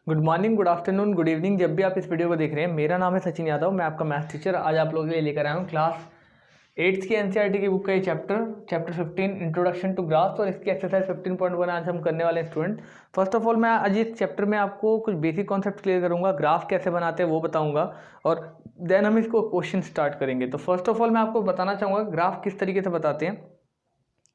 Good morning, good afternoon, good evening. जब भी आप इस वीडियो को देख रहे हैं, मेरा नाम है सचिन यादव, मैं आपका मैथ टीचर। आज आप लोगों के लिए लेकर आया हूँ क्लास 8th की एनसीईआरटी की बुक का ये चैप्टर 15 इंट्रोडक्शन टू ग्राफ्स, और इसकी एक्सरसाइज 15.1 आज हम करने वाले हैं स्टूडेंट। फर्स्ट ऑफ ऑल मैं आज इस चैप्टर में आपको कुछ बेसिक कॉन्सेप्ट क्लियर करूँगा, ग्राफ कैसे बनाते हैं वो बताऊँगा, और देन हम इसको क्वेश्चन स्टार्ट करेंगे। तो फर्स्ट ऑफ ऑल मैं आपको बताना चाहूँगा ग्राफ किस तरीके से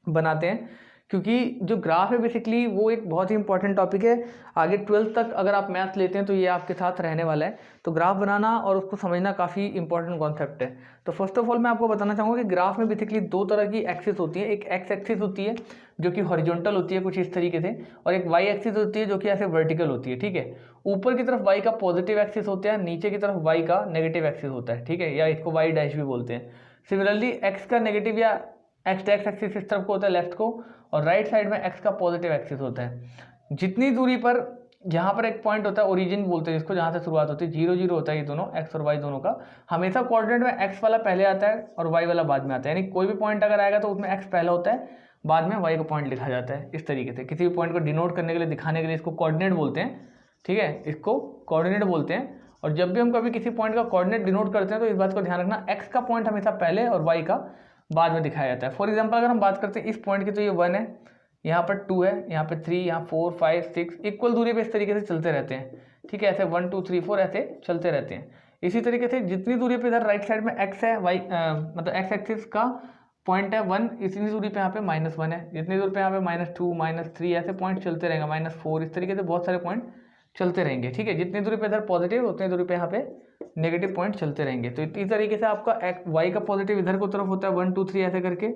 बनाते हैं, क्योंकि जो ग्राफ है बेसिकली वो एक बहुत ही इंपॉर्टेंट टॉपिक है। आगे 12th तक अगर आप मैथ लेते हैं तो ये आपके साथ रहने वाला है। तो ग्राफ बनाना और उसको समझना काफ़ी इंपॉर्टेंट कॉन्सेप्ट है। तो फर्स्ट ऑफ ऑल मैं आपको बताना चाहूँगा कि ग्राफ में बेसिकली दो तरह की एक्सिस होती है। एक एक्स एक्सिस होती है जो कि हॉरिजॉन्टल होती है कुछ इस तरीके से, और एक वाई एक्सिस होती है जो कि ऐसे वर्टिकल होती है। ठीक है, ऊपर की तरफ वाई का पॉजिटिव एक्सिस होता है, नीचे की तरफ वाई का नेगेटिव एक्सिस होता है। ठीक है, या इसको वाई डैश भी बोलते हैं। सिमिलरली एक्स का नेगेटिव या एक्स एक्सिस इस तरफ को होता है लेफ्ट को, और राइट साइड में एक्स का पॉजिटिव एक्सिस होता है। जितनी दूरी पर यहाँ पर एक पॉइंट होता है, ओरिजिन बोलते हैं जिसको, जहाँ से शुरुआत होती है, 0 0 होता है ये दोनों, एक्स और वाई दोनों का। हमेशा कोऑर्डिनेट में एक्स वाला पहले आता है और वाई वाला बाद में आता है। यानी कोई भी पॉइंट अगर आएगा तो उसमें एक्स पहला होता है, बाद में वाई का पॉइंट लिखा जाता है। इस तरीके से किसी भी पॉइंट को डिनोट करने के लिए, दिखाने के लिए इसको कोऑर्डिनेट बोलते हैं। ठीक है, इसको कोऑर्डिनेट बोलते हैं। और जब भी हम कभी किसी पॉइंट का कोऑर्डिनेट डिनोट करते हैं तो इस बात को ध्यान रखना, एक्स का पॉइंट हमेशा पहले और वाई का बाद में दिखाया जाता है। फॉर एग्जांपल अगर हम बात करते हैं इस पॉइंट की, तो ये 1 है, यहाँ पर 2 है, यहाँ पे 3, यहाँ 4 5 6 इक्वल दूरी पे इस तरीके से चलते रहते हैं। ठीक है, ऐसे 1 2 3 4 ऐसे चलते रहते हैं। इसी तरीके से जितनी दूरी पे इधर राइट साइड में एक्स है, वाई मतलब एक्स एक्सिस का पॉइंट है 1, इतनी दूरी पे यहाँ पे -1 है, जितनी दूरी पे यहाँ पे -2 -3 ऐसे पॉइंट चलते रहेंगे, -4, इस तरीके से बहुत सारे पॉइंट चलते रहेंगे। ठीक है, जितनी दूरी पे इधर पॉजिटिव उतनी दूरी पे यहाँ पे नेगेटिव पॉइंट चलते रहेंगे। तो इस तरीके से आपका वाई का पॉजिटिव इधर को तरफ होता है 1 2 3 ऐसे करके,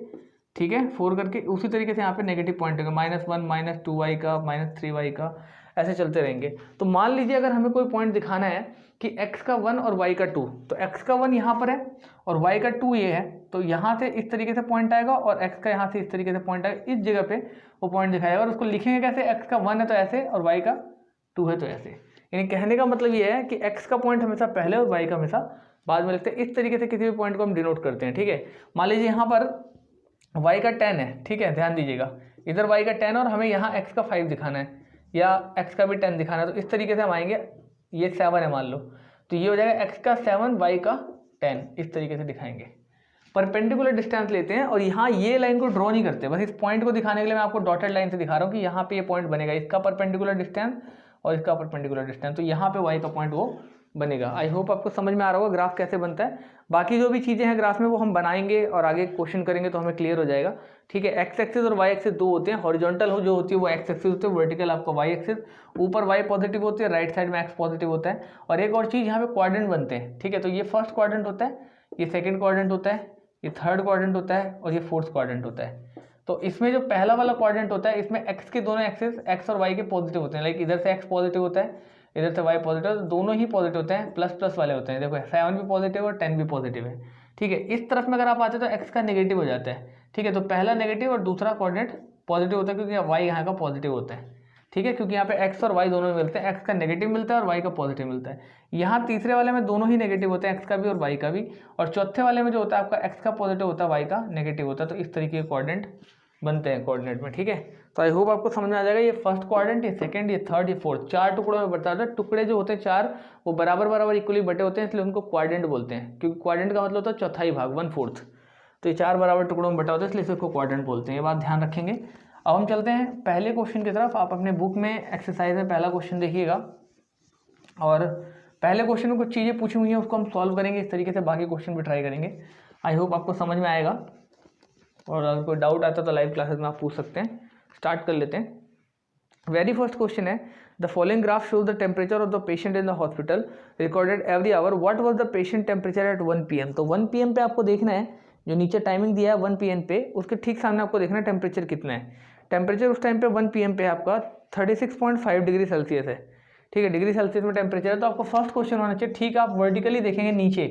ठीक है, 4 करके। उसी तरीके से यहाँ पे नेगेटिव पॉइंट होगा -1 -2 वाई का, -3 वाई का, ऐसे चलते रहेंगे। तो मान लीजिए अगर हमें कोई पॉइंट दिखाना है कि x का 1 और y का 2, तो x का 1 यहाँ पर है और y का 2 ये है, तो यहाँ से इस तरीके से पॉइंट आएगा और x का यहाँ से इस तरीके से पॉइंट आएगा, इस जगह पे वो पॉइंट दिखाएगा। और उसको लिखेंगे कैसे, x का 1 है तो ऐसे और y का 2 है तो ऐसे। यानी कहने का मतलब ये है कि x का पॉइंट हमेशा पहले और y का हमेशा बाद में लिखते हैं। इस तरीके से किसी भी पॉइंट को हम डिनोट करते हैं। ठीक है, मान लीजिए यहाँ पर y का 10 है, ठीक है, ध्यान दीजिएगा, इधर y का 10 और हमें यहाँ x का 5 दिखाना है या x का भी 10 दिखाना है। तो इस तरीके से हम आएंगे, ये 7 है मान लो, तो ये हो जाएगा x का 7 y का 10, इस तरीके से दिखाएंगे। परपेंडिकुलर डिस्टेंस लेते हैं और यहाँ ये लाइन को ड्रॉ नहीं करते, बस इस पॉइंट को दिखाने के लिए मैं आपको डॉटेड लाइन से दिखा रहा हूँ कि यहाँ पे ये पॉइंट बनेगा, इसका परपेंडिकुलर डिस्टेंस और इसका परपेंडिकुलर डिस्टेंस, तो यहाँ पे y का पॉइंट वो बनेगा। आई होप आपको समझ में आ रहा होगा ग्राफ कैसे बनता है। बाकी जो भी चीज़ें हैं ग्राफ में वो हम बनाएंगे और आगे क्वेश्चन करेंगे तो हमें क्लियर हो जाएगा। ठीक है, एक्स एक्सिस और वाई एक्सिस दो होते हैं। हॉरिजॉन्टल हो जो होती है वो एक्स एक्सिस होती है, वर्टिकल आपका वाई एक्सिस, ऊपर वाई पॉजिटिव होती है, राइट साइड में एक्स पॉजिटिव होता है। और एक और चीज़, यहाँ पे क्वाड्रेंट बनते हैं। ठीक है, तो ये फर्स्ट क्वाड्रेंट होता है, ये सेकेंड क्वाड्रेंट होता है, ये थर्ड क्वाड्रेंट होता है और ये फोर्थ क्वाड्रेंट होता है। तो इसमें जो पहला वाला क्वाड्रेंट होता है, इसमें एक्स के दोनों एक्सिस एक्स और वाई के पॉजिटिव होते हैं। लाइक इधर से एक्स पॉजिटिव होता है, इधर से वाई पॉजिटिव, तो दोनों ही पॉजिटिव होते हैं, प्लस प्लस वाले होते हैं। देखो 7 भी पॉजिटिव और 10 भी पॉजिटिव है। ठीक है, इस तरफ में अगर आप आते हैं तो एक्स का नेगेटिव हो जाता है। ठीक है, तो पहला नेगेटिव और दूसरा कोऑर्डिनेट पॉजिटिव होता है क्योंकि वाई यहाँ का पॉजिटिव होता है। ठीक है, क्योंकि यहाँ पे एक्स और वाई दोनों में मिलते हैं, एक्स का नेगेटिव मिलता है और वाई का पॉजिटिव मिलता है। यहाँ तीसरे वाले में दोनों ही नेगेटिव होते हैं, एक्स का भी और वाई का भी। और चौथे वाले में जो होता है आपका एक्स का पॉजिटिव होता है, वाई का नेगेटिव होता है। तो इस तरीके के कोऑर्डिनेट बनते हैं कोऑर्डिनेट में। ठीक है, तो आई होप आपको समझ में आ जाएगा। ये फर्स्ट क्वाड्रेंट, ये सेकंड, ये थर्ड, ये फोर्थ, 4 टुकड़ों में बटा है। टुकड़े जो होते हैं 4 वो बराबर बराबर इक्वली बटे होते हैं, इसलिए उनको क्वाड्रेंट बोलते हैं, क्योंकि क्वाड्रेंट का मतलब होता है चौथाई भाग, 1/4। तो ये 4 बराबर टुकड़ों में बटा होता है, इसलिए इसको क्वाड्रेंट बोलते हैं। ये बात ध्यान रखेंगे। अब हम चलते हैं पहले क्वेश्चन की तरफ। आप अपने बुक में एक्सरसाइज में पहला क्वेश्चन देखिएगा, और पहले क्वेश्चन में कुछ चीज़ें पूछी हुई हैं उसको हम सॉल्व करेंगे। इस तरीके से बाकी क्वेश्चन भी ट्राई करेंगे। आई होप आपको समझ में आएगा, और अगर कोई डाउट आता तो लाइव क्लासेस में आप पूछ सकते हैं। स्टार्ट कर लेते हैं। वेरी फर्स्ट क्वेश्चन है, the following graph shows the temperature of the patient in the hospital recorded every hour, what was the patient temperature at 1 PM। तो 1 PM पे आपको देखना है, जो नीचे टाइमिंग दिया है 1 PM पे, उसके ठीक सामने आपको देखना है टेम्परेचर कितना है। टेम्परेचर उस टाइम पे 1 PM पे है आपका 36.5 डिग्री सेल्सियस है। ठीक है, डिग्री सेल्सियस में टेम्परेचर है। तो आपको फर्स्ट क्वेश्चन होना चाहिए, ठीक है, आप वर्टिकली देखेंगे नीचे,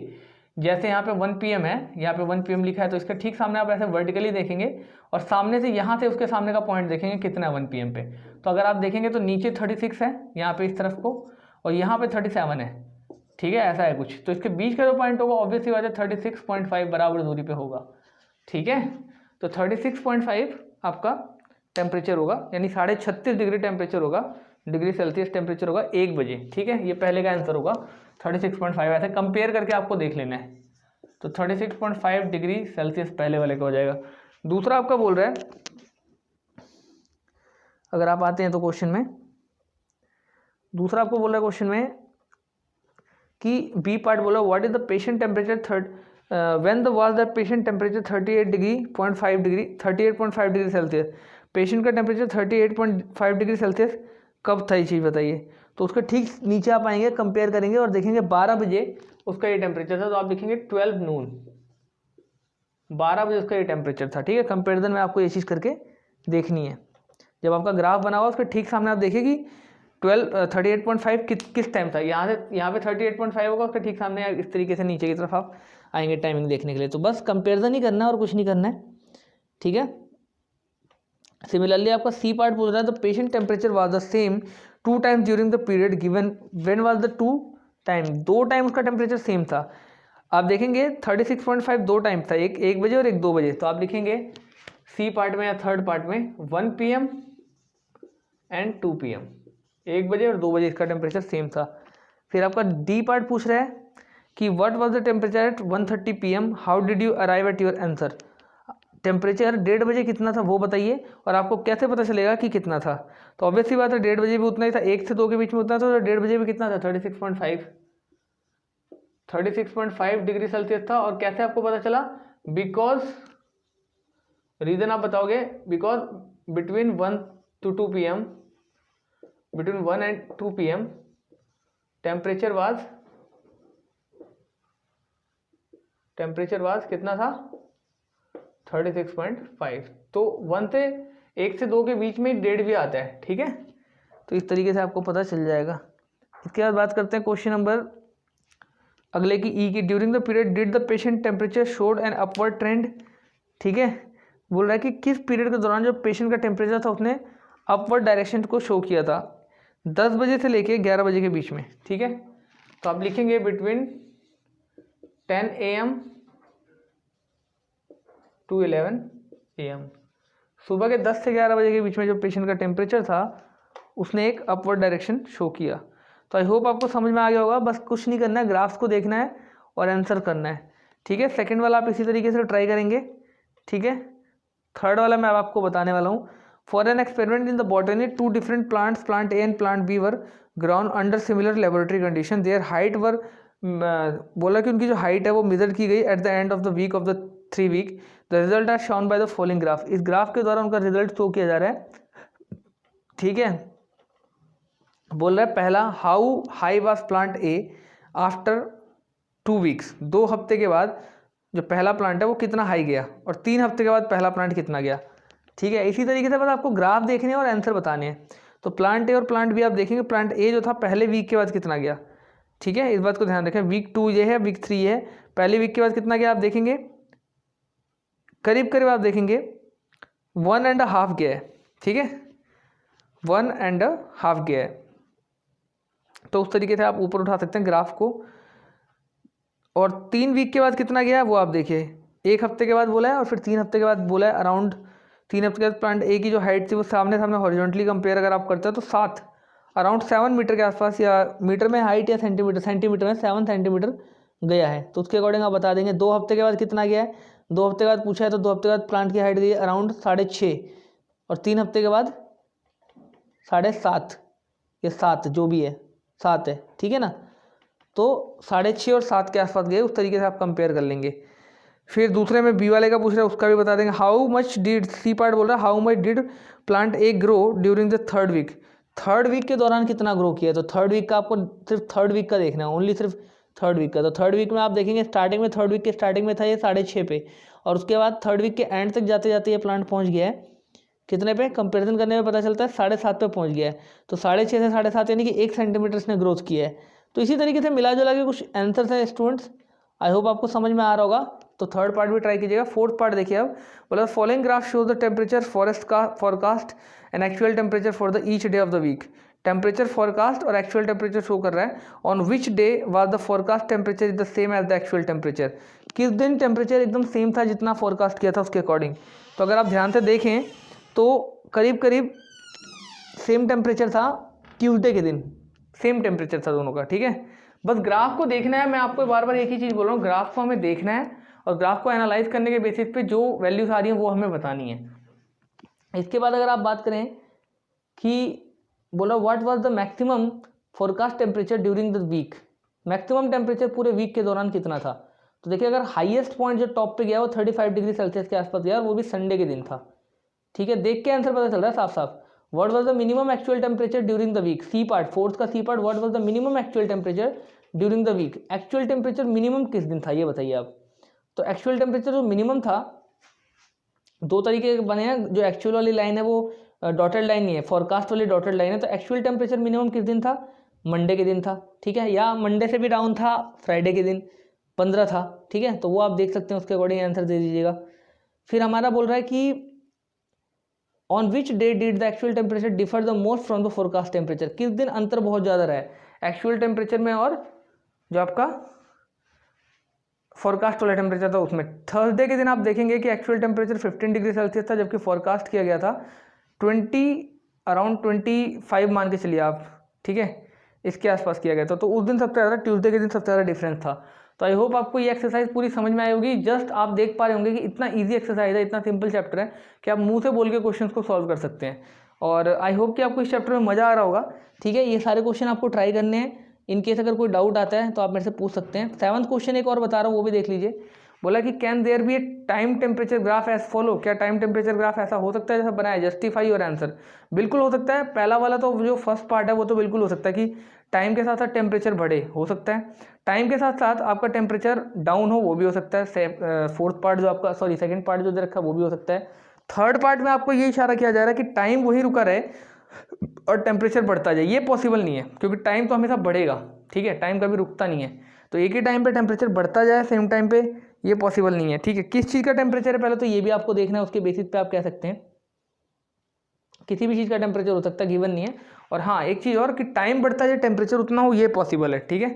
जैसे यहाँ पे 1 PM है, यहाँ पे 1 PM लिखा है, तो इसका ठीक सामने आप ऐसे वर्टिकली देखेंगे और सामने से यहाँ से उसके सामने का पॉइंट देखेंगे कितना है 1 PM पे। तो अगर आप देखेंगे तो नीचे 36 है यहाँ पे इस तरफ को, और यहाँ पे 37 है। ठीक है, ऐसा है कुछ। तो इसके बीच का जो पॉइंट होगा ऑब्वियसली बात है 36.5 बराबर दूरी पे होगा। ठीक है, तो 36.5 आपका टेम्परेचर होगा, यानी 36.5 डिग्री टेम्परेचर होगा डिग्री सेल्सियस टेम्परेचर होगा 1 बजे। ठीक है, ये पहले का आंसर होगा 36.5। ऐसे कंपेयर करके आपको देख लेना है। तो 36.5 डिग्री सेल्सियस पहले वाले का हो जाएगा। दूसरा आपका बोल रहा है, अगर आप आते हैं तो क्वेश्चन में, दूसरा आपको बोल रहा है क्वेश्चन में कि बी पार्ट बोला what is the patient temperature when the was the patient temperature 38.5 degree Celsius. Patient का टेम्परेचर 38.5 डिग्री सेल्सियस कब था, ये चीज़ बताइए। तो उसके ठीक नीचे आप आएंगे, कंपेयर करेंगे और देखेंगे 12 बजे उसका ये टेम्परेचर था, तो आप लिखेंगे 12 नून, 12 बजे उसका ये टेम्परेचर था। ठीक है, कंपेरिजन में आपको ये चीज़ करके देखनी है। जब आपका ग्राफ बना हुआ उसके ठीक सामने आप देखिए कि 38.5 किस टाइम था। यहाँ पे 38.5 होगा, उसके ठीक सामने इस तरीके से नीचे की तरफ आप आएंगे टाइमिंग देखने के लिए। तो बस कंपेरिजन ही करना है और कुछ नहीं करना है। ठीक है, सिमिलरली आपका सी पार्ट पूछ रहा है the patient temperature was the same 2 times during the period given, when was the 2 time, 2 time उसका टेम्परेचर सेम था। आप देखेंगे 36.5 2 टाइम था, एक बजे और एक 2 बजे। तो आप लिखेंगे सी पार्ट में या थर्ड पार्ट में 1 PM एंड 2 PM, 1 बजे और 2 बजे इसका टेम्परेचर सेम था। फिर आपका डी पार्ट पूछ रहा है कि what was the temperature at 1:30 PM, how did you arrive at your answer. Temperature 1:30 बजे कितना था वो बताइए, और आपको कैसे पता चलेगा कि कितना था। तो ऑब्वियस सी बात है 1:30 बजे भी उतना ही था, 1 से 2 के बीच में उतना था, तो 1:30 बजे भी कितना था 36.5 डिग्री सेल्सियस था। और कैसे आपको पता चला, बिकॉज रीजन आप बताओगे, because between 1 to 2 PM, between 1 and 2 PM temperature was कितना था 36.5। तो 1 से 2 के बीच में 1:30 भी आता है। ठीक है, तो इस तरीके से आपको पता चल जाएगा। इसके बाद बात करते हैं क्वेश्चन नंबर अगले की, ई की। During the period did the patient temperature showed an upward trend. ठीक है, बोल रहा है कि किस पीरियड के दौरान जो पेशेंट का टेम्परेचर था उसने अपवर्ड डायरेक्शन को शो किया था, 10 बजे से लेके 11 बजे के बीच में। ठीक है, तो आप लिखेंगे बिटवीन 10 AM to 11 AM, सुबह के 10 से 11 बजे के बीच में जो पेशेंट का टेम्परेचर था उसने एक अपवर्ड डायरेक्शन शो किया। तो आई होप आपको समझ में आ गया होगा। बस कुछ नहीं करना है, ग्राफ्स को देखना है और आंसर करना है। ठीक है, सेकंड वाला आप इसी तरीके से ट्राई करेंगे। ठीक है, थर्ड वाला मैं अब आपको बताने वाला हूँ। For an experiment in the botany 2 different plants, plant A and plant B were grown under similar laboratory condition, their height were, बोला कि उनकी जो हाइट है वो मेजर की गई at the end of the week of the 3 week. The result are shown by the following graph. इस graph के द्वारा उनका रिजल्ट शो किया जा रहा है। ठीक है, बोल रहा है पहला, how high was plant A after 2 weeks, 2 हफ्ते के बाद जो पहला प्लांट है वो कितना हाई गया, और 3 हफ्ते के बाद पहला प्लांट कितना गया। ठीक है, इसी तरीके से बस आपको ग्राफ देखने हैं और आंसर बताने हैं। तो प्लांट ए और प्लांट बी आप देखेंगे, प्लांट ए जो था पहले वीक के बाद कितना गया। ठीक है, इस बात को ध्यान रखें, वीक 2 ये है, वीक 3 ये है, पहले वीक के बाद कितना गया आप देखेंगे, करीब करीब आप देखेंगे 1.5 गया है। ठीक है, 1.5 गया है। तो उस तरीके से आप ऊपर उठा सकते हैं ग्राफ को। और 3 वीक के बाद कितना गया है वो आप देखिए, 1 हफ्ते के बाद बोला है और फिर 3 हफ्ते के बाद बोला है अराउंड 3 हफ्ते के बाद प्लांट ए की जो हाइट थी वो सामने हॉरिजॉन्टली कंपेयर अगर आप करते हैं तो 7 अराउंड 7 मीटर के आसपास, या मीटर में हाइट या सेंटीमीटर में 7 सेंटीमीटर गया है। तो उसके अकॉर्डिंग आप बता देंगे 2 हफ्ते के बाद कितना गया है। 2 हफ्ते के बाद पूछा है तो 2 हफ्ते के बाद प्लांट की हाइट गई है अराउंड 6.5, और 3 हफ्ते के बाद 7.5 या 7 जो भी है 7 है। ठीक है ना, तो 6.5 और 7 के आसपास गए, उस तरीके से आप कंपेयर कर लेंगे। फिर दूसरे में बी वाले का पूछ रहा है, उसका भी बता देंगे। How much did, C part बोल रहा है how much did plant a grow during the 3rd week. 3rd week के दौरान कितना ग्रो किया है। तो 3rd वीक का आपको सिर्फ 3rd वीक का देखना है, ओनली सिर्फ 3rd वीक का। तो 3rd वीक में आप देखेंगे स्टार्टिंग में 3rd वीक के स्टार्टिंग में था ये 6.5 पे, और उसके बाद 3rd वीक के एंड तक जाते जाते ये प्लांट पहुंच गया है कितने पे, कंपेरिजन करने में पता चलता है 7.5 पे पहुंच गया है। तो 6.5 से 7.5 यानी कि 1 सेंटीमीटर इसने ग्रोथ किया है। तो इसी तरीके से मिला जुला के कुछ आंसर्स हैं स्टूडेंट्स, आई होप आपको समझ में आ रहा होगा। तो 3rd पार्ट भी ट्राई कीजिएगा। 4th पार्ट देखिए, अब बोला following graph shows the temperature forecast and actual temperature for the each day of the week. Temperature forecast और एक्चुअल टेम्परेचर शो कर रहा है। On which day was the forecast temperature is the same as the actual temperature. किस दिन temperature एकदम same था जितना forecast किया था उसके अकॉर्डिंग। तो अगर आप ध्यान से देखें तो करीब करीब सेम टेम्परेचर था ट्यूसडे के दिन सेम टेम्परेचर था दोनों का, ठीक है। बस ग्राफ को देखना है, मैं आपको बार बार एक ही चीज़ बोल रहा हूँ, ग्राफ को हमें देखना है और ग्राफ को एनालाइज करने के बेसिस पे जो वैल्यूज आ रही हैं वो हमें बतानी है। इसके बाद अगर आप बात करें कि बोला what was the maximum forecast temperature during the week, maximum temperature पूरे वीक के दौरान कितना था। तो देखिए अगर हाईएस्ट पॉइंट जो टॉप पे गया वो 35 डिग्री सेल्सियस के आसपास गया और वो भी संडे के दिन था, ठीक है। देख के आंसर पता चल रहा है साफ साफ। What was the minimum actual temperature during the week, C part, fourth का C part, what was the minimum actual temperature during the week. Actual temperature minimum किस दिन था ये बताइए आप। तो एक्चुअल टेम्परेचर जो मिनिमम था, दो तरीके के बने हैं, जो एक्चुअल वाली लाइन है वो डॉटेड लाइन नहीं है, फोरकास्ट वाली डॉटेड लाइन है। तो एक्चुअल टेम्परेचर मिनिमम किस दिन था, मंडे के दिन था, ठीक है, या मंडे से भी डाउन था फ्राइडे के दिन 15 था, ठीक है। तो वो आप देख सकते हैं, उसके अकॉर्डिंग आंसर दे दीजिएगा। फिर हमारा बोल रहा है कि on which day did the actual temperature differ the most from the forecast temperature, किस दिन अंतर बहुत ज़्यादा रहा है एक्चुअल टेम्परेचर में और जो आपका फोरकास्ट वाला टेम्परेचर था उसमें। थर्सडे के दिन आप देखेंगे कि एक्चुअल टेम्परेचर 15 डिग्री सेल्सियस था, जबकि फोरकास्ट किया गया था अराउंड 25 मान के चलिए आप, ठीक है, इसके आसपास किया गया था। तो उस दिन सबसे ज़्यादा, ट्यूसडे के दिन सबसे ज़्यादा डिफरेंस था। तो आई होप आपको ये एक्सरसाइज पूरी समझ में आई होगी। जस्ट आप देख पा रहे होंगे कि इतना इजी एक्सरसाइज है, इतना सिंपल चैप्टर है कि आप मुंह से बोल के क्वेश्चंस को सॉल्व कर सकते हैं। और आई होप कि आपको इस चैप्टर में मज़ा आ रहा होगा, ठीक है। ये सारे क्वेश्चन आपको ट्राई करने हैं। इन केस अगर कोई डाउट आता है तो आप मेरे से पूछ सकते हैं। 7वां क्वेश्चन एक और बता रहा हूँ, वो भी देख लीजिए। बोला कि can there be a time temperature graph as follow, क्या टाइम टेम्परेचर ग्राफ ऐसा हो सकता है जैसा बनाया, जस्टिफाई योर आंसर। बिल्कुल हो सकता है। पहला वाला तो जो फर्स्ट पार्ट है वो तो बिल्कुल हो सकता है कि टाइम के साथ साथ टेम्परेचर बढ़े, हो सकता है। टाइम के साथ साथ आपका टेम्परेचर डाउन हो, वो भी हो सकता है। फोर्थ पार्ट जो आपका, सॉरी सेकंड पार्ट जो दे रखा है वो भी हो सकता है। थर्ड पार्ट में आपको ये इशारा किया जा रहा है कि टाइम वही रुका रहे और टेम्परेचर बढ़ता जाए। ये पॉसिबल नहीं है, क्योंकि टाइम तो हमेशा बढ़ेगा, ठीक है, टाइम कभी रुकता नहीं है। तो एक ही टाइम पे टेम्परेचर बढ़ता जाए सेम टाइम पे, ये पॉसिबल नहीं है, ठीक है। किस चीज़ का टेम्परेचर है पहले तो ये भी आपको देखना है, उसके बेसिस पे आप कह सकते हैं। किसी भी चीज़ का टेम्परेचर हो सकता है, गिवन नहीं है। और हाँ, एक चीज़ और कि टाइम बढ़ता जाए टेम्परेचर उतना हो, ये पॉसिबल है, ठीक है।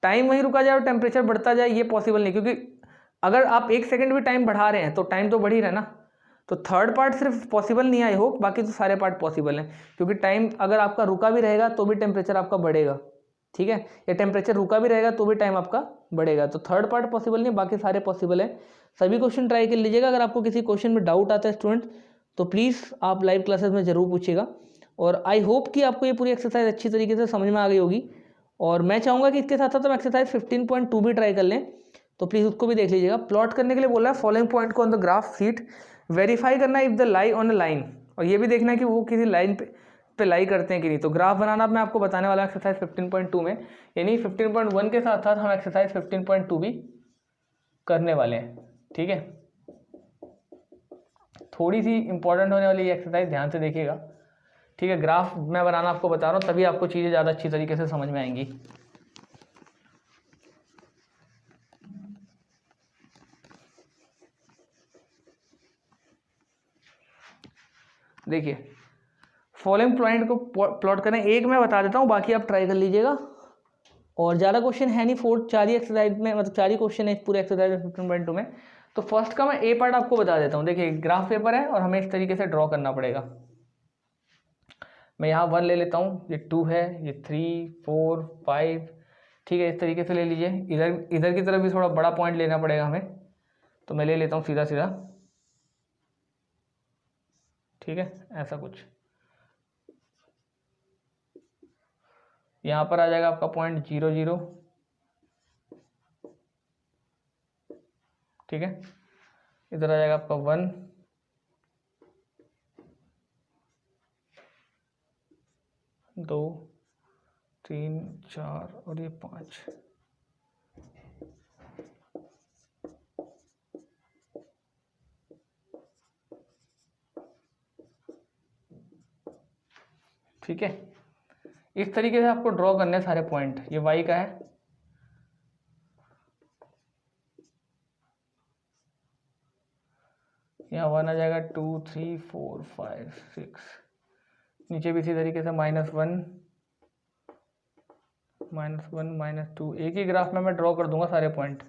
टाइम वहीं रुका जाए और टेम्परेचर बढ़ता जाए, ये पॉसिबल नहीं, क्योंकि अगर आप 1 सेकंड भी टाइम बढ़ा रहे हैं तो टाइम तो बढ़ ही रहा है ना। तो थर्ड पार्ट सिर्फ पॉसिबल नहीं है, आई होप, बाकी तो सारे पार्ट पॉसिबल हैं। क्योंकि टाइम अगर आपका रुका भी रहेगा तो भी टेम्परेचर आपका बढ़ेगा, ठीक है, या टेम्परेचर रुका भी रहेगा तो भी टाइम आपका बढ़ेगा। तो थर्ड पार्ट पॉसिबल नहीं, बाकी सारे पॉसिबल है। सभी क्वेश्चन ट्राई कर लीजिएगा। अगर आपको किसी क्वेश्चन में डाउट आता है स्टूडेंट, तो प्लीज़ आप लाइव क्लासेस में ज़रूर पूछिएगा। और आई होप कि आपको ये पूरी एक्सरसाइज अच्छी तरीके से समझ में आ गई होगी। और मैं चाहूँगा कि इसके साथ साथ हम एक्सरसाइज 15.2 भी ट्राई कर लें, तो प्लीज़ उसको भी देख लीजिएगा। प्लॉट करने के लिए बोला है, फॉलोइंग पॉइंट को on the graph sheet verify करना if the lie on a line, और ये भी देखना है कि वो किसी लाइन पे लाई करते हैं कि नहीं। तो ग्राफ बनाना मैं आपको बताने वाला एक्सरसाइज 15.2 में, यानी 15.1 के साथ साथ हम एक्सरसाइज 15.2 भी करने वाले हैं, ठीक है। थोड़ी सी इंपॉर्टेंट होने वाली ये एक्सरसाइज, ध्यान से देखिएगा, ठीक है। ग्राफ मैं बनाना आपको बता रहा हूँ, तभी आपको चीज़ें ज़्यादा अच्छी तरीके से समझ में आएंगी। देखिए फॉलोइंग पॉइंट को प्लॉट करें, एक मैं बता देता हूँ, बाकी आप ट्राई कर लीजिएगा। और ज़्यादा क्वेश्चन है नहीं, 4 ही एक्सरसाइज में, मतलब 4 ही क्वेश्चन है इस पूरे एक्सरसाइज 15.2 में। तो फर्स्ट का मैं ए पार्ट आपको बता देता हूँ। देखिए ग्राफ पेपर है और हमें इस तरीके से ड्रॉ करना पड़ेगा। मैं यहाँ 1 ले लेता हूँ, ये 2 है, ये 3 4 5, ठीक है, इस तरीके से ले लीजिए। इधर की तरफ भी थोड़ा बड़ा पॉइंट लेना पड़ेगा हमें, तो मैं ले लेता हूँ सीधा सीधा, ठीक है, ऐसा कुछ। यहाँ पर आ जाएगा आपका पॉइंट 0 0, ठीक है। इधर आ जाएगा आपका 1, 2 3 4 और ये 5, ठीक है। इस तरीके से आपको ड्रॉ करने सारे पॉइंट। ये y का है, यहाँ 1 आ जाएगा, 2 3 4 5 6, नीचे भी इसी तरीके से -1 -2। एक ही ग्राफ में मैं ड्रॉ कर दूंगा सारे पॉइंट,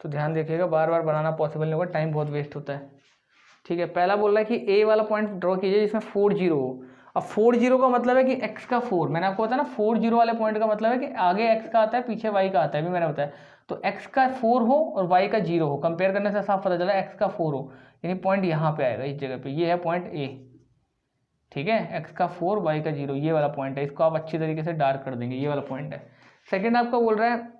तो ध्यान देखिएगा, बार बार बनाना पॉसिबल नहीं होगा, टाइम बहुत वेस्ट होता है, ठीक है। पहला बोल रहा है कि ए वाला पॉइंट ड्रॉ कीजिए जिसमें 4 0 हो। अब 4 0 का मतलब है कि x का 4, मैंने आपको बताया ना 4 0 वाले पॉइंट का मतलब है कि आगे x का आता है पीछे y का आता है, भी मैंने बताया। तो x का 4 हो और y का 0 हो, कंपेयर करने से साफ पता चला x का 4 हो, यानी पॉइंट यहाँ पे आएगा इस जगह पे, ये है पॉइंट A, ठीक है। x का 4 y का 0 ये वाला पॉइंट है, इसको आप अच्छी तरीके से डार्क कर देंगे, ये वाला पॉइंट है। सेकेंड आपका बोल रहा है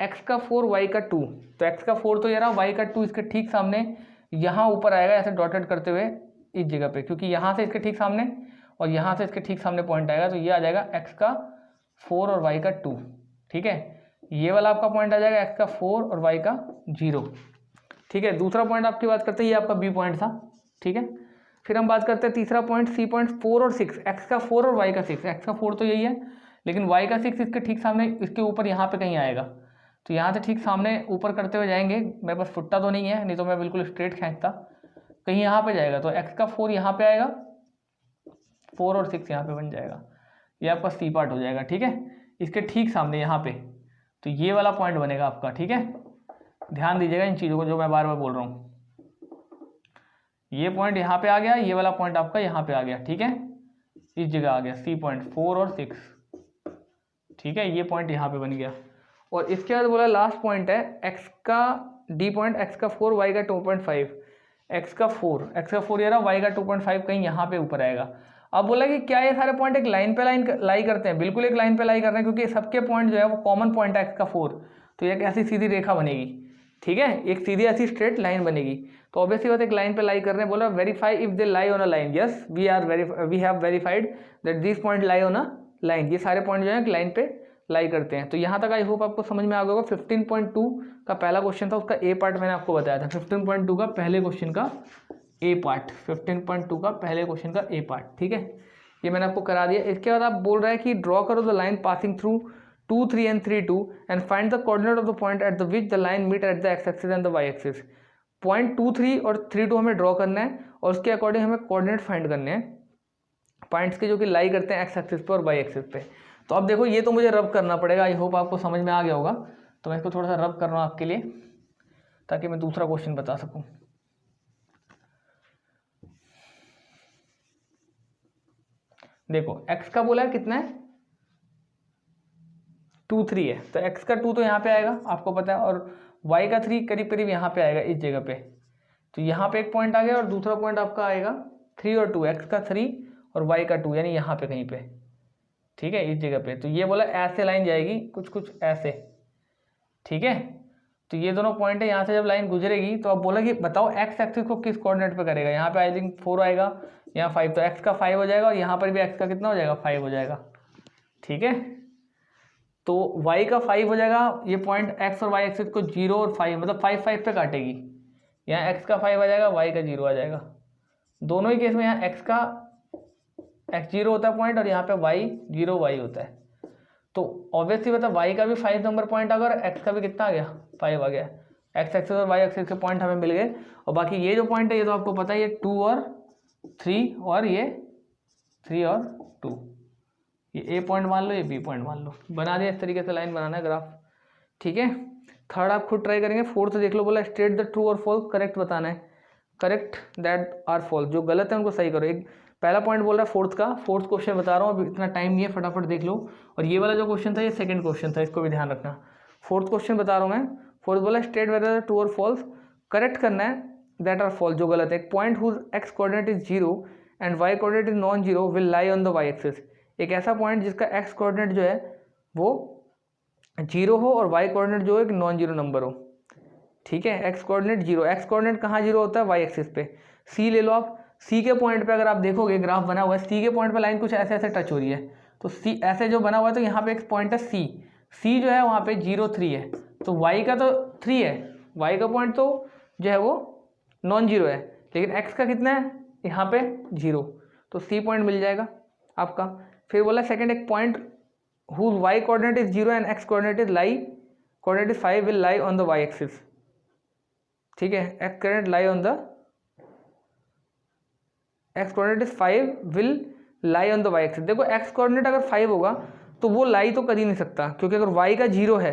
x का 4 y का 2, तो x का 4 तो ये रहा, y का 2 इसके ठीक सामने यहाँ ऊपर आएगा ऐसे डॉटेड करते हुए इस जगह पे, क्योंकि यहाँ से इसके ठीक सामने और यहाँ से इसके ठीक सामने पॉइंट आएगा, तो ये आ जाएगा x का 4 और y का 2, ठीक है। ये वाला आपका पॉइंट आ जाएगा x का 4 और y का 0, ठीक है। दूसरा पॉइंट आपकी बात करते हैं, ये आपका b पॉइंट था, ठीक है। फिर हम बात करते हैं तीसरा पॉइंट c पॉइंट 4 और 6, x का 4 और y का 6, x का 4 तो यही है, लेकिन y का 6 इसके ठीक सामने इसके ऊपर यहाँ पे कहीं आएगा, तो यहाँ से ठीक सामने ऊपर करते हुए जाएंगे, मेरे पास फुट्टा तो नहीं है, नहीं तो मैं बिल्कुल स्ट्रेट खींचता, कहीं यहाँ पे जाएगा, तो x का 4 यहाँ पे आएगा, 4 और 6 यहाँ पे बन जाएगा, ये आपका सी पार्ट हो जाएगा, ठीक है। इसके ठीक सामने यहाँ पे, तो ये वाला पॉइंट बनेगा आपका, ठीक है। ध्यान दीजिएगा इन चीज़ों को जो मैं बार बार बोल रहा हूँ, ये पॉइंट यहाँ पे आ गया, ये वाला पॉइंट आपका यहाँ पे आ गया, ठीक है, इस जगह आ गया सी पॉइंट 4 और 6, ठीक है, ये पॉइंट यहाँ पे बन गया। और इसके बाद बोला लास्ट पॉइंट है x का d पॉइंट, x का 4 y का 2.5, x का 4 ये रहा, y का 2.5 कहीं यहाँ पे ऊपर आएगा। अब बोला कि क्या ये सारे पॉइंट एक लाइन पे लाई करते हैं, बिल्कुल एक लाइन पे लाई कर रहे हैं, क्योंकि सबके पॉइंट जो है वो कॉमन पॉइंट है x का 4, तो एक ऐसी सीधी रेखा बनेगी, ठीक है, एक सीधी ऐसी स्ट्रेट लाइन बनेगी, तो ऑब्वियसली बात एक लाइन पे लाई कर रहे हैं। बोला verify if they lie on a line, yes we have verified that this point lie on a line, ये सारे पॉइंट जो है लाइन पे लाई करते हैं। तो यहाँ तक आई होप आपको समझ में आ गया होगा। 15.2 का पहला क्वेश्चन था, उसका ए पार्ट मैंने आपको बताया था, 15.2 का पहले क्वेश्चन का ए पार्ट, 15.2 का पहले क्वेश्चन का ए पार्ट, ठीक है, ये मैंने आपको करा दिया। इसके बाद आप बोल रहे हैं कि ड्रॉ करो the line passing through 2 3 and 3 2 and find the coordinate of the point at the which the line meet at the x axis and the y axis. Point 2 3 और 3 2 हमें ड्रॉ करना है और उसके अकॉर्डिंग हमें कोऑर्डिनेट फाइंड करने हैं points के जो कि लाई करते हैं एक्स एक्सिस पे और वाई एक्सिस पे। तो अब देखो ये तो मुझे रब करना पड़ेगा, आई होप आपको समझ में आ गया होगा, तो मैं इसको थोड़ा सा रब कर रहा हूँ आपके लिए ताकि मैं दूसरा क्वेश्चन बता सकूँ। देखो x का बोला है कितना है 2 3 है, तो x का 2 तो यहाँ पे आएगा आपको पता है, और y का 3 करीब करीब यहाँ पे आएगा इस जगह पे, तो यहाँ पे एक पॉइंट आ गया और दूसरा पॉइंट आपका आएगा 3 और 2, x का 3 और y का 2, यानी यहाँ पे कहीं पे, ठीक है, इस जगह पे। तो ये बोला ऐसे लाइन जाएगी कुछ कुछ ऐसे, ठीक है, तो ये दोनों पॉइंट है, यहाँ से जब लाइन गुजरेगी तो अब बोला कि बताओ एक्स एक्सिस को किस कोऑर्डिनेट पे करेगा। यहाँ पे आई थिंक 4 आएगा, यहाँ 5, तो एक्स का 5 हो जाएगा और यहाँ पर भी एक्स का कितना हो जाएगा 5 हो जाएगा, ठीक है। तो y का 5 हो जाएगा, ये पॉइंट x और y एक्सिस को 0 और 5 मतलब 5 5 पे काटेगी, यहाँ x का 5 आ जाएगा, y का 0 आ जाएगा। दोनों ही केस में यहाँ x 0 होता है पॉइंट और यहाँ पे y 0 y होता है, तो ऑब्वियसली मतलब y का भी 5 नंबर पॉइंट आ गया और x का भी कितना आ गया 5 आ गया। x एक्सिस और y एक्सिस के पॉइंट हमें मिल गए, और बाकी ये जो पॉइंट है ये तो आपको पता है, ये 2 और 3 और ये 3 और 2, ये a पॉइंट मान लो, ये b पॉइंट मान लो, बना दिया। इस तरीके से लाइन बनाना है ग्राफ, ठीक है। थर्ड आप खुद ट्राई करेंगे। फोर्थ देख लो, बोला स्टेट द ट्रू और फॉल्स, करेक्ट बताना है, करेक्ट दैट आर फॉल्स, जो गलत है उनको सही करो। एक पहला पॉइंट बोल रहा है फोर्थ का, फोर्थ क्वेश्चन बता रहा हूँ, अभी इतना टाइम नहीं है, फटाफट देख लो। और ये वाला जो क्वेश्चन था ये सेकंड क्वेश्चन था, इसको भी ध्यान रखना। फोर्थ क्वेश्चन बता रहा हूँ मैं। फोर्थ बोला स्टेट वेदर ट्रू और फॉल्स, करेक्ट करना है दैट आर फॉल्स, जो गलत है। एक point whose x coordinate is 0 and y coordinate is non zero will lie on the y axis. एक ऐसा पॉइंट जिसका एक्स कोऑर्डिनेट जो है वो 0 हो और वाई कोऑर्डिनेट जो है एक नॉन जीरो नंबर हो, ठीक है। एक्स कोऑर्डिनेट 0, एक्स कोऑर्डिनेट कहाँ 0 होता है वाई एक्सिस पे। सी ले लो आप, सी के पॉइंट पे अगर आप देखोगे ग्राफ बना हुआ है, सी के पॉइंट पे लाइन कुछ ऐसे ऐसे टच हो रही है, तो सी ऐसे जो बना हुआ है, तो यहाँ पे एक पॉइंट है सी, सी जो है वहाँ पे 0 3 है, तो वाई का तो 3 है, वाई का पॉइंट तो जो है वो नॉन जीरो है, लेकिन एक्स का कितना है यहाँ पे 0, तो सी पॉइंट मिल जाएगा आपका। फिर बोला सेकंड, एक point whose y coordinate is 0 and x coordinate is 5 will lie on the y axis, ठीक है। x coordinate lie on the x coordinate is 5 will lie on the y axis। देखो x coordinate अगर 5 होगा तो वो लाई तो कर ही नहीं सकता, क्योंकि अगर y का 0 है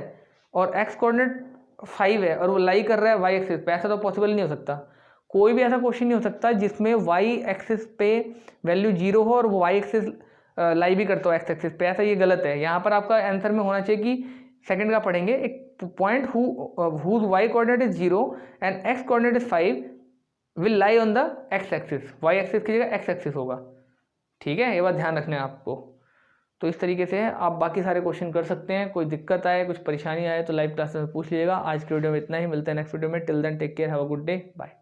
और x coordinate 5 है और वो लाई कर रहा है y एक्सिस पे, ऐसा तो पॉसिबल नहीं हो सकता। कोई भी ऐसा क्वेश्चन नहीं हो सकता जिसमें वाई एक्सिस पे वैल्यू 0 हो और वो वाई एक्सिस लाई भी करता हो एक्स एक्सिस पे, ऐसा ये गलत है। यहाँ पर आपका आंसर में होना चाहिए कि सेकंड का पढ़ेंगे, एक point whose y coordinate is 0 and x coordinate is 5 will lie on the x axis, y axis की जगह एक्स एक्सिस होगा। ठीक है, ये बात ध्यान रखना है आपको। तो इस तरीके से आप बाकी सारे क्वेश्चन कर सकते हैं। कोई दिक्कत आए, कुछ परेशानी आए तो लाइव क्लास में पूछ लीजिएगा। आज के वीडियो में इतना ही, मिलते हैं नेक्स्ट वीडियो में। Till then take care, have a good day, bye.